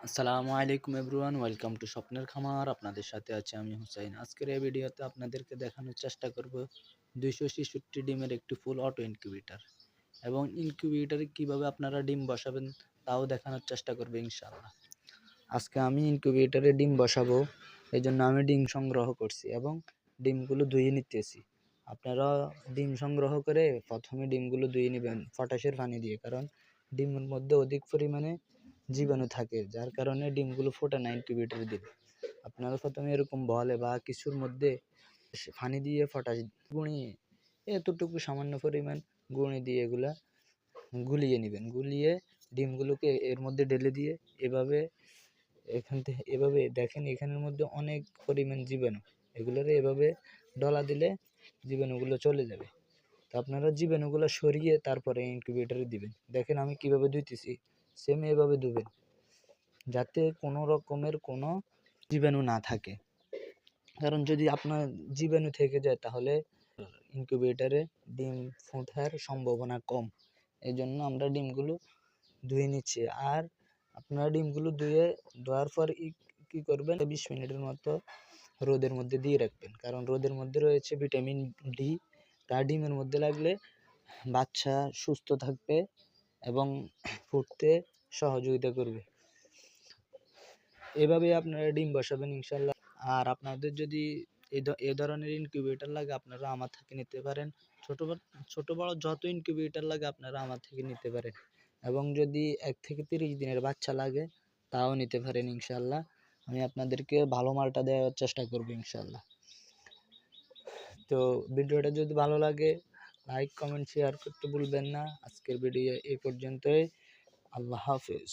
আসসালামু আলাইকুম everyone, welcome to স্বপ্নের খামার। আপনাদের সাথে আছি আমি হুসাইন। আজকের এই ভিডিওতে আপনাদেরকে দেখানোর চেষ্টা করব 266 ডিমের একটি ফুল অটো ইনকিউবেটর এবং ইনকিউবেটরে কিভাবে আপনারা ডিম বসাবেন তাও দেখানোর চেষ্টা করব ইনশাআল্লাহ। আজকে আমি ইনকিউবেটরে ডিম বসাবো, এই জন্য আমি ডিম সংগ্রহ করছি এবং ডিমগুলো ধুয়ে নিতেছি। আপনারা ডিম সংগ্রহ করে প্রথমে ডিমগুলো ধুয়ে নেবেন পটাশের পানি দিয়ে, কারণ ডিমের মধ্যে অধিক পরিমাণে জীবাণু থাকে, যার কারণে ডিমগুলো ফোটে না ইনকিউবেটরে দিলে। আপনারা প্রথমে এরকম বলে বা কিছুর মধ্যে পানি দিয়ে পটাশ গুঁড়িয়ে এতটুকু সামান্য পরিমাণ গুঁড়ি দিয়ে এগুলা গুলিয়ে নেবেন। গুলিয়ে ডিমগুলোকে এর মধ্যে ঢেলে দিয়ে এভাবে এখান থেকে এভাবে দেখেন, এখানের মধ্যে অনেক পরিমাণ জীবাণু, এগুলোরে এভাবে ডলা দিলে জীবাণুগুলো চলে যাবে। তো আপনারা জীবাণুগুলো সরিয়ে তারপরে ইনকিউবেটরে দিবেন। দেখেন আমি কিভাবে ধুইতেছি, সেম এভাবে ধুবেন যাতে কোনো রকমের কোনো জীবাণু না থাকে, কারণ যদি আপনার জীবাণু থেকে যায় তাহলে ইনকিউবেটরে ডিম ফোটার সম্ভাবনা কম। এই জন্য আমরা ডিমগুলো ধুয়ে নিচ্ছি। আর আপনারা ডিমগুলো ধোয়ার পর কী করবেন, 20 মিনিটের মতো রোদের মধ্যে দিয়ে রাখবেন, কারণ রোদের মধ্যে রয়েছে ভিটামিন ডি। তা ডিমের মধ্যে লাগলে বাচ্চা সুস্থ থাকবে এবং ফুটতে সহযোগিতা করবে। এভাবেই আপনারা ডিম বসাবেন ইনশাল্লাহ। আর আপনাদের যদি এ ধরনের ইনকিউবেটর লাগে আপনারা আমার থেকে নিতে পারেন। ছোট বড় যত ইনকিউবেটর লাগে আপনারা আমার থেকে নিতে পারেন, এবং যদি 1 থেকে 30 দিনের বাচ্চা লাগে তাও নিতে পারেন ইনশাল্লাহ। আমি আপনাদেরকে ভালো মালটা দেওয়ার চেষ্টা করব ইনশাল্লাহ। তো ভিডিওটা যদি ভালো লাগে লাইক কমেন্ট শেয়ার করতে ভুলবেন না। আজকের ভিডিও এই পর্যন্তই। আল্লাহ হাফেজ।